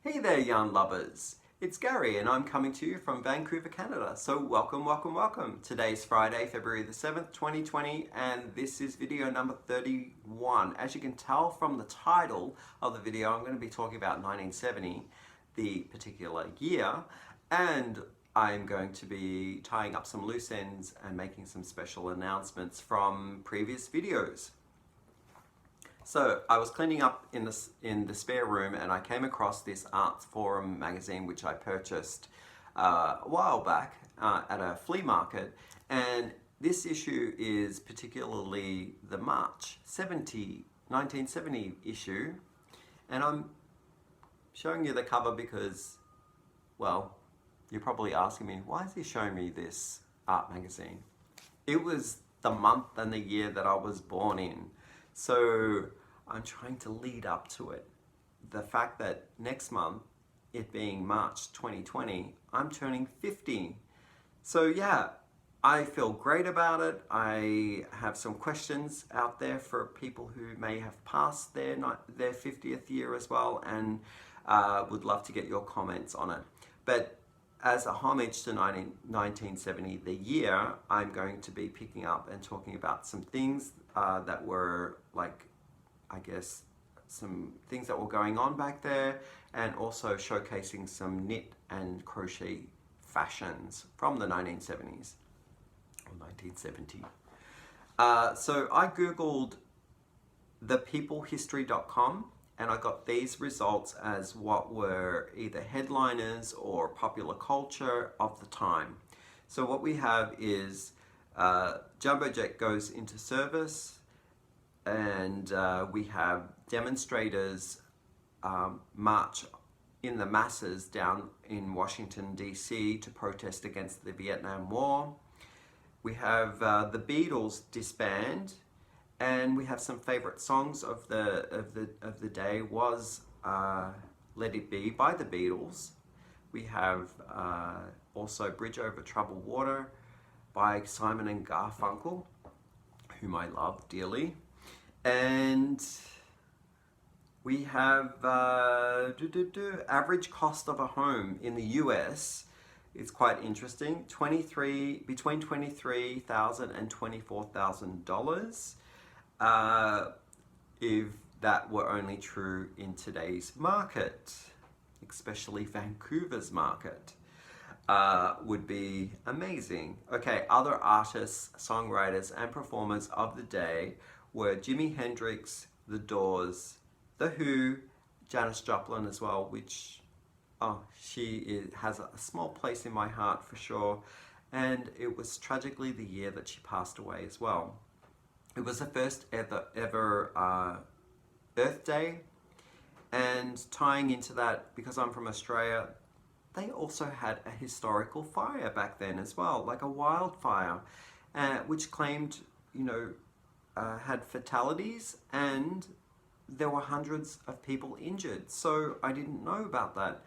Hey there, yarn lovers. It's Gary and I'm coming to you from Vancouver, Canada. So welcome. Today's Friday, February the 7th, 2020, and this is video number 31. As you can tell from the title of the video, I'm going to be talking about 1970, the particular year, and I'm going to be tying up some loose ends and making some special announcements from previous videos. So I was cleaning up in the spare room and I came across this Arts Forum magazine which I purchased a while back at a flea market, and this issue is particularly the March 1970 issue, and I'm showing you the cover because, well, you're probably asking me, why is he showing me this art magazine? It was the month and the year that I was born in. So I'm trying to lead up to it. The fact that next month, it being March 2020, I'm turning 50. So yeah, I feel great about it. I have some questions out there for people who may have passed their 50th year as well, and would love to get your comments on it. But as a homage to 1970, the year, I'm going to be picking up and talking about some things that were, like, I guess, some things that were going on back there, and also showcasing some knit and crochet fashions from the 1970s or 1970. So I googled thepeoplehistory.com and I got these results as what were either headliners or popular culture of the time. So what we have is Jumbo Jet goes into service, and we have demonstrators march in the masses down in Washington, D.C. to protest against the Vietnam War. We have the Beatles disband, and we have some favorite songs of the day was Let It Be by the Beatles. We have also Bridge Over Troubled Water by Simon and Garfunkel, whom I love dearly. And we have average cost of a home in the US. It's quite interesting. Between $23,000 and $24,000. If that were only true in today's market, especially Vancouver's market, would be amazing. Okay, other artists, songwriters, and performers of the day were Jimi Hendrix, The Doors, The Who, Janis Joplin as well, which, has a small place in my heart for sure. And it was tragically the year that she passed away as well. It was the first ever Earth Day, and tying into that, because I'm from Australia, they also had a historical fire back then as well, like a wildfire, which claimed, had fatalities, and there were hundreds of people injured. So I didn't know about that.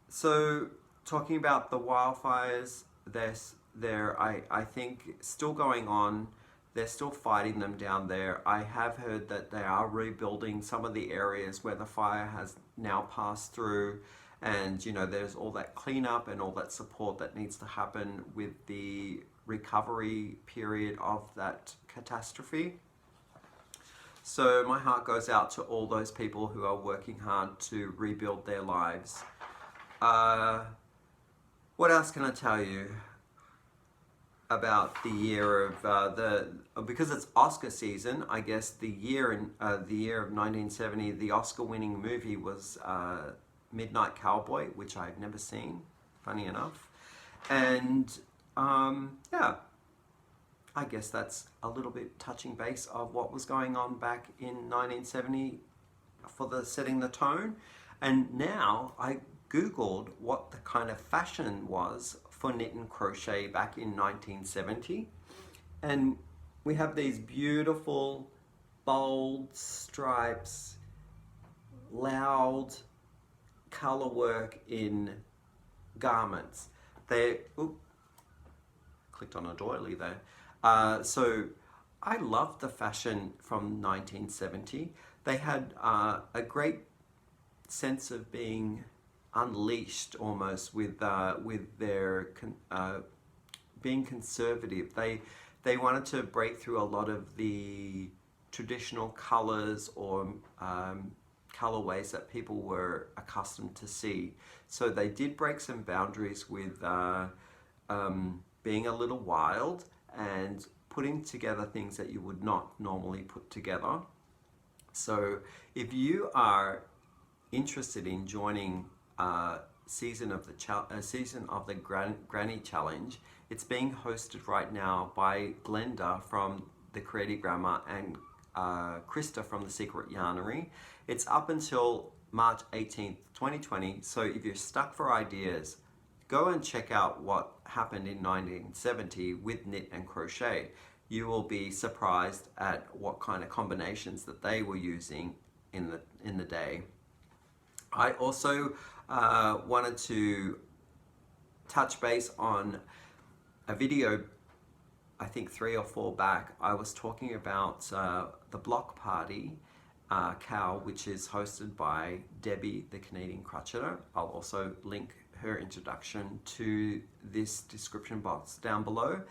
So talking about the wildfires, they're I think still going on. They're still fighting them down there. I have heard that they are rebuilding some of the areas where the fire has now passed through, and there's all that cleanup and all that support that needs to happen with the recovery period of that catastrophe. So my heart goes out to all those people who are working hard to rebuild their lives. What else can I tell you about the year of because it's Oscar season? I guess the year of 1970, the Oscar-winning movie was Midnight Cowboy, which I've never seen, funny enough. And yeah, I guess that's a little bit touching base of what was going on back in 1970 for setting the tone. And now I googled what the kind of fashion was for knit and crochet back in 1970, and we have these beautiful bold stripes, loud color work in garments. Clicked on a doily there. So I love the fashion from 1970. They had a great sense of being unleashed almost with their being conservative. They wanted to break through a lot of the traditional colors or colorways that people were accustomed to see. So they did break some boundaries with being a little wild and putting together things that you would not normally put together. So if you are interested in joining season of the Granny Challenge, it's being hosted right now by Glendar from the Creative Grammar and Christa from the Secret Yarnery. It's up until March 18th, 2020. So if you're stuck for ideas, go and check out what happened in 1970 with knit and crochet. You will be surprised at what kind of combinations that they were using in the day. I also wanted to touch base on a video, I think 3 or 4 back. I was talking about the block party, Cowl, which is hosted by Debbie, the Canadian Crocheter. I'll also link her introduction to this description box down below.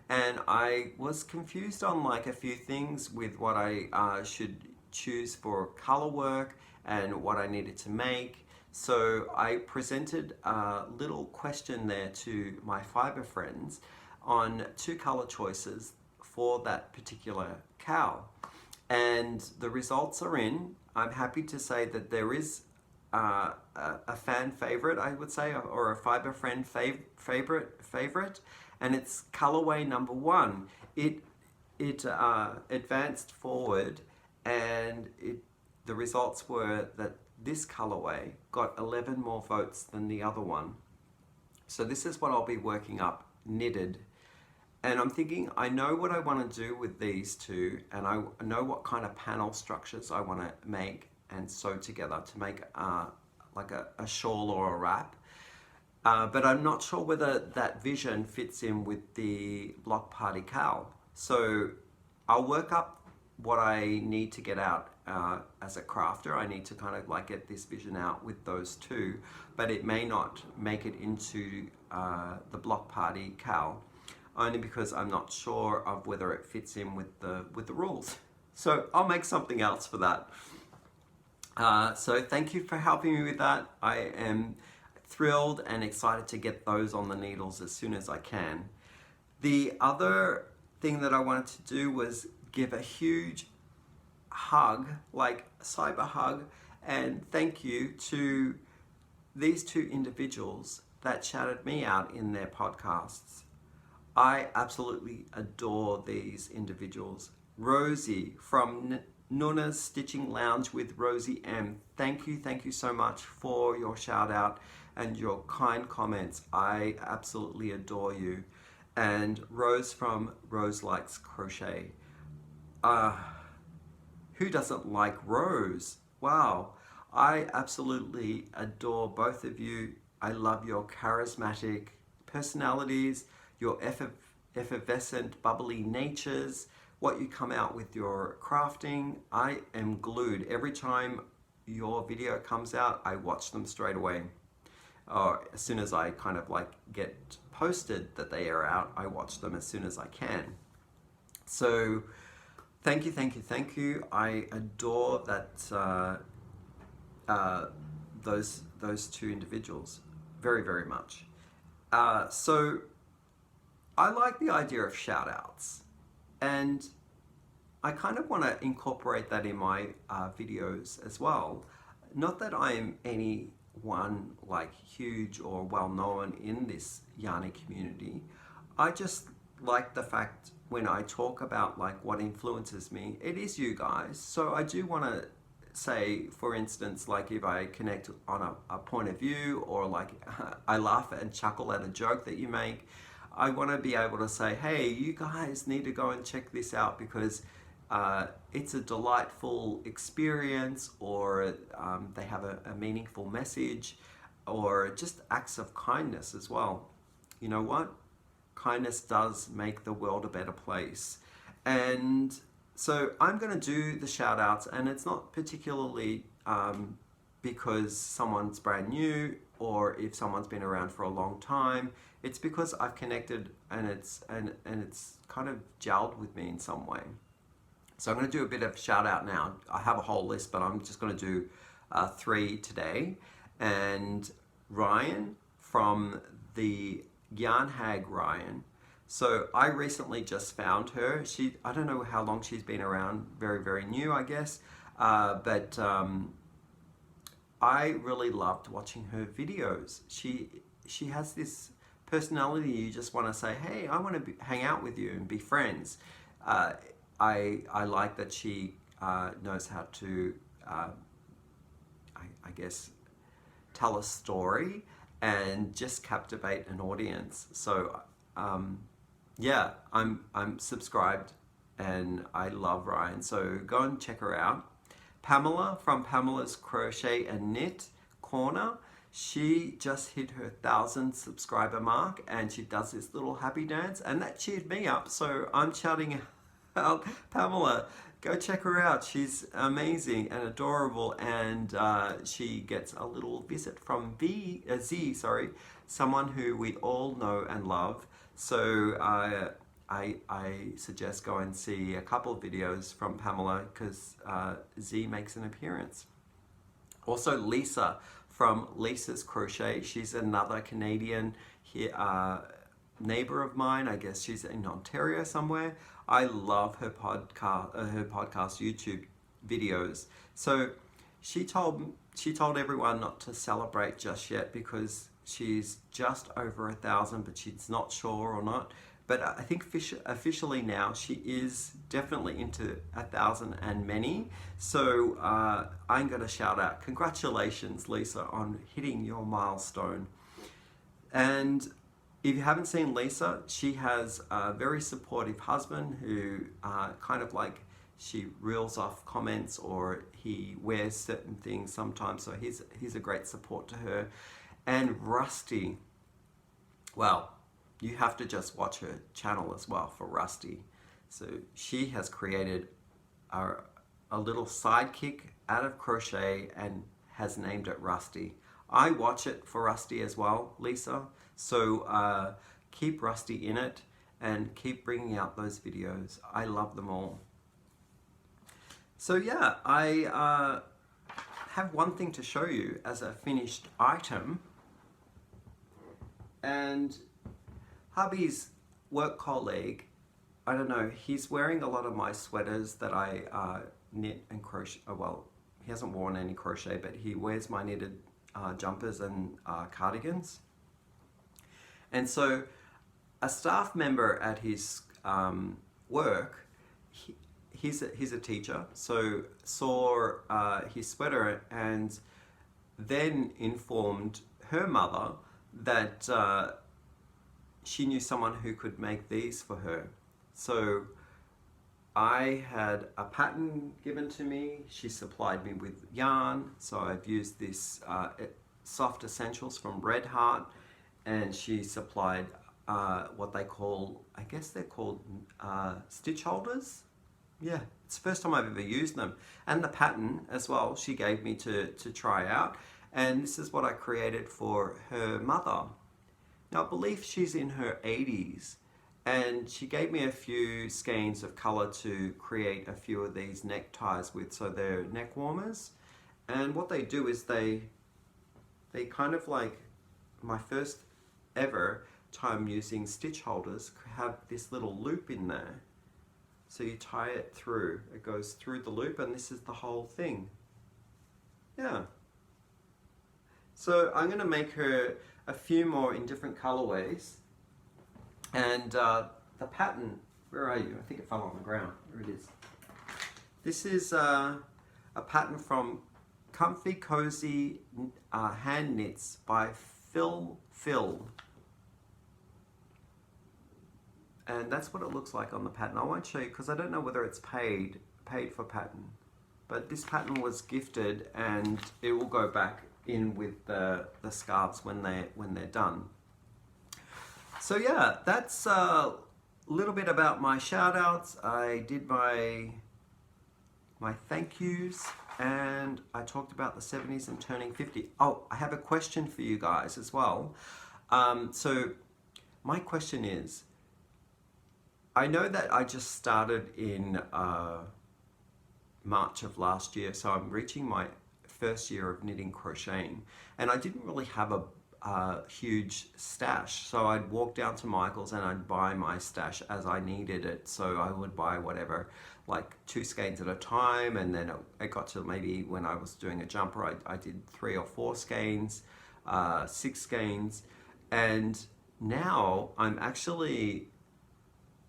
And I was confused on like a few things with what I should choose for color work and what I needed to make. So I presented a little question there to my fiber friends on 2 color choices for that particular cowl. And the results are in. I'm happy to say that there is a fan favorite, I would say, or a fiber friend favorite, and it's colorway number 1. It advanced forward, and the results were that this colorway got 11 more votes than the other one. So this is what I'll be working up knitted. And I'm thinking, I know what I want to do with these 2, and I know what kind of panel structures I want to make and sew together to make like a shawl or a wrap. But I'm not sure whether that vision fits in with the block party cowl. So I'll work up what I need to get out as a crafter. I need to kind of like get this vision out with those 2, but it may not make it into the block party cowl, only because I'm not sure of whether it fits in with the rules. So I'll make something else for that. So thank you for helping me with that. I am thrilled and excited to get those on the needles as soon as I can. The other thing that I wanted to do was give a huge hug, like a cyber hug, and thank you to these 2 individuals that shouted me out in their podcasts. I absolutely adore these individuals. Rosie from Nuna's Stitching Lounge with Rosie M. Thank you so much for your shout out and your kind comments. I absolutely adore you. And Rose from Rose Likes Crochet. Who doesn't like Rose? Wow. I absolutely adore both of you. I love your charismatic personalities, your effervescent, bubbly natures, what you come out with your crafting. I am glued. Every time your video comes out, I watch them straight away. Or as soon as I kind of like get posted that they are out, I watch them as soon as I can. So thank you. I adore that those 2 individuals very much. So I like the idea of shout outs, and I kind of want to incorporate that in my videos as well. Not that I'm anyone like huge or well known in this yarny community. I just like the fact when I talk about like what influences me, it is you guys. So I do want to say, for instance, like if I connect on a point of view, or like I laugh and chuckle at a joke that you make, I want to be able to say, hey, you guys need to go and check this out because it's a delightful experience, or they have a meaningful message, or just acts of kindness as well. You know what? Kindness does make the world a better place. And so I'm going to do the shout outs, and it's not particularly because someone's brand new or if someone's been around for a long time. It's because I've connected and it's kind of gelled with me in some way. So I'm going to do a bit of shout out now. I have a whole list, but I'm just going to do 3 today. And Ryan from the Yarn Hag Ryan. So I recently just found her. I don't know how long she's been around, very, very new, I guess. But I really loved watching her videos. She has this personality you just want to say, hey, I want to hang out with you and be friends. I like that she knows how to, I guess, tell a story and just captivate an audience. So yeah, I'm subscribed and I love Ryan. So go and check her out. Pamela from Pamela's Crochet and Knit Corner. She just hit her 1,000 subscriber mark and she does this little happy dance and that cheered me up. So I'm shouting out, Pamela, go check her out. She's amazing and adorable, and she gets a little visit from Z, someone who we all know and love. So I suggest go and see a couple of videos from Pamela because Z makes an appearance. Also Lisa from Lisa's Crochet. She's another Canadian neighbor of mine. I guess she's in Ontario somewhere. I love her podcast YouTube videos. So she told everyone not to celebrate just yet because she's just over 1,000, but she's not sure or not. But I think officially now she is definitely into 1,000 and many. So I'm going to shout out, congratulations, Lisa, on hitting your milestone. And if you haven't seen Lisa, she has a very supportive husband who kind of like, she reels off comments or he wears certain things sometimes. So he's a great support to her. And Rusty, well, you have to just watch her channel as well for Rusty. So she has created a little sidekick out of crochet and has named it Rusty. I watch it for Rusty as well, Lisa. So keep Rusty in it and keep bringing out those videos. I love them all. So yeah, I have one thing to show you as a finished item. And hubby's work colleague, I don't know, he's wearing a lot of my sweaters that I knit and crochet. Oh, well, he hasn't worn any crochet, but he wears my knitted jumpers and cardigans. And so a staff member at his work, he's a teacher, so saw his sweater and then informed her mother that she knew someone who could make these for her. So I had a pattern given to me. She supplied me with yarn. So I've used this Soft Essentials from Red Heart, and she supplied what they call, I guess they're called stitch holders. Yeah, it's the first time I've ever used them. And the pattern as well, she gave me to try out. And this is what I created for her mother. Now, I believe she's in her 80s, and she gave me a few skeins of color to create a few of these neckties with, so they're neck warmers. And what they do is they kind of like, my first ever time using stitch holders, have this little loop in there. So you tie it through, it goes through the loop, and this is the whole thing. Yeah. So I'm going to make her a few more in different colorways. And the pattern, where are you? I think it fell on the ground. There it is. This is a pattern from Comfy Cozy Hand Knits by Phyl. And that's what it looks like on the pattern. I won't show you because I don't know whether it's paid for pattern. But this pattern was gifted and it will go back in with the scarves when they're done. So yeah, that's a little bit about my shout outs. I did my thank yous and I talked about the 70s and turning 50. Oh, I have a question for you guys as well. So my question is, I know that I just started in March of last year, so I'm reaching my first year of knitting crocheting, and I didn't really have a huge stash, so I'd walk down to Michael's and I'd buy my stash as I needed it. So I would buy whatever, like 2 skeins at a time, and then it got to maybe when I was doing a jumper, I did 3 or 4 skeins, 6 skeins, and now I'm actually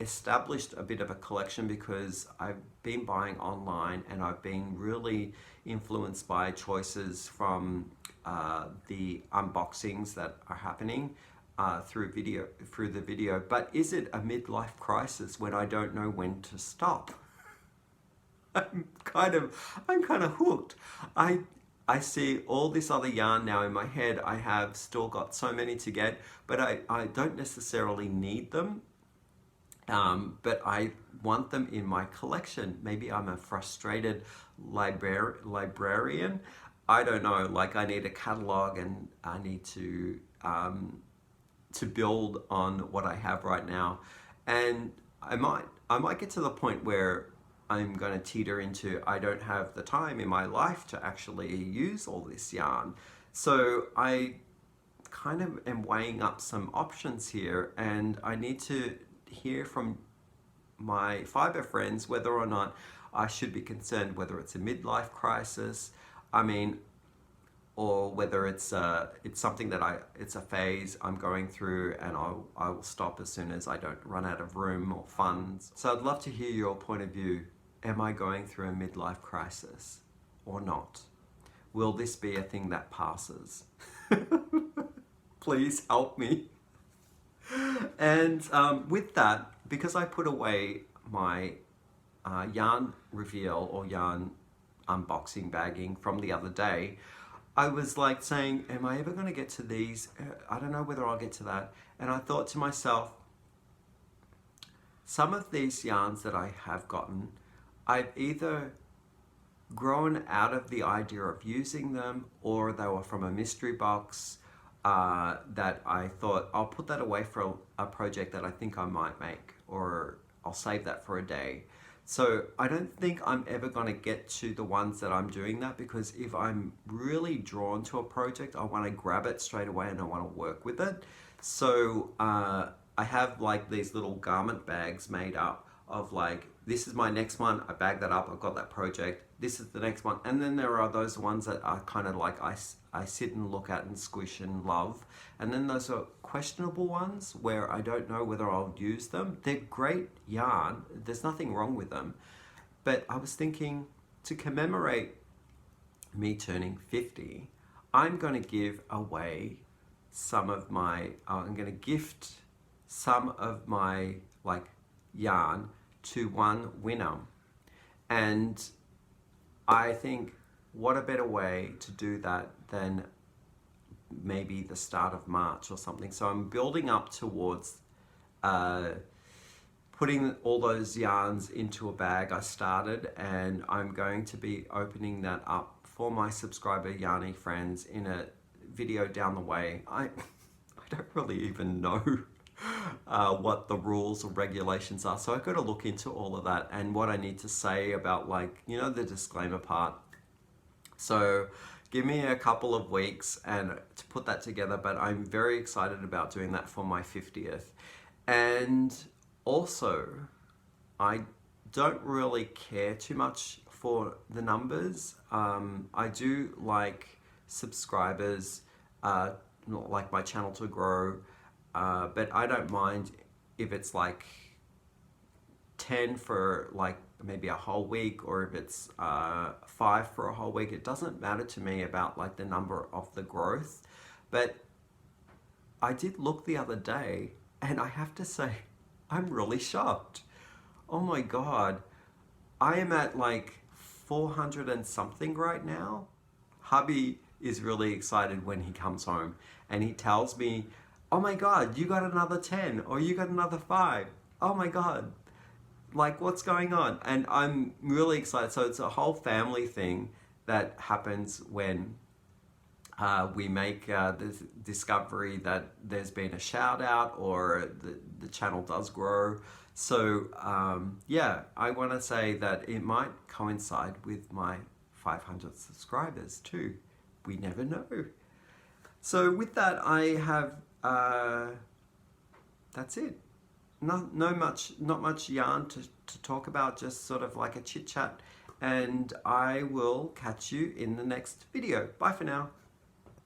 established a bit of a collection because I've been buying online, and I've been really influenced by choices from the unboxings that are happening through the video. But is it a midlife crisis when I don't know when to stop? I'm kind of hooked. I see all this other yarn now in my head. I have still got so many to get, but I don't necessarily need them. But I want them in my collection. Maybe I'm a frustrated librarian. I don't know, like I need a catalog, and I need to build on what I have right now. And I might get to the point where I'm going to teeter into, I don't have the time in my life to actually use all this yarn. So I kind of am weighing up some options here, and I need to hear from my fiber friends whether or not I should be concerned whether it's a midlife crisis, or whether it's something that it's a phase I'm going through, and I will stop as soon as I don't run out of room or funds. So I'd love to hear your point of view. Am I going through a midlife crisis or not? Will this be a thing that passes? Please help me. And with that, because I put away my yarn reveal or yarn unboxing bagging from the other day, I was like saying, am I ever going to get to these? I don't know whether I'll get to that. And I thought to myself, some of these yarns that I have gotten, I've either grown out of the idea of using them, or they were from a mystery box that I thought I'll put that away for a project that I think I might make, or I'll save that for a day. So I don't think I'm ever going to get to the ones that I'm doing that, because if I'm really drawn to a project, I want to grab it straight away and I want to work with it. So I have like these little garment bags made up of like, this is my next one, I bag that up, I've got that project, this is the next one. And then there are those ones that are kind of like I sit and look at and squish and love. And then those are questionable ones where I don't know whether I'll use them. They're great yarn, there's nothing wrong with them. But I was thinking, to commemorate me turning 50, I'm going to give away some of my, I'm going to gift some of my like yarn to one winner. And I think, what a better way to do that than maybe the start of March or something. So I'm building up towards putting all those yarns into a bag I started, and I'm going to be opening that up for my subscriber Yarny friends in a video down the way. I don't really even know what the rules or regulations are, so I've got to look into all of that and what I need to say about, like, you know, the disclaimer part. So give me a couple of weeks and to put that together, but I'm very excited about doing that for my 50th. And also, I don't really care too much for the numbers. I do like subscribers, like my channel to grow, but I don't mind if it's like 10 for like maybe a whole week, or if it's 5 for a whole week. It doesn't matter to me about like the number of the growth. But I did look the other day, and I have to say, I'm really shocked. Oh my God, I am at like 400 and something right now. Hubby is really excited when he comes home and he tells me, oh my God, you got another 10, or you got another 5. Oh my God, like, what's going on? And I'm really excited. So it's a whole family thing. that happens when we make the discovery that there's been a shout out or the channel does grow. So yeah, I want to say that it might coincide with my 500 subscribers too. We never know. So with that, I have that's it. Not much yarn to talk about, just sort of like a chit chat, and I will catch you in the next video. Bye for now.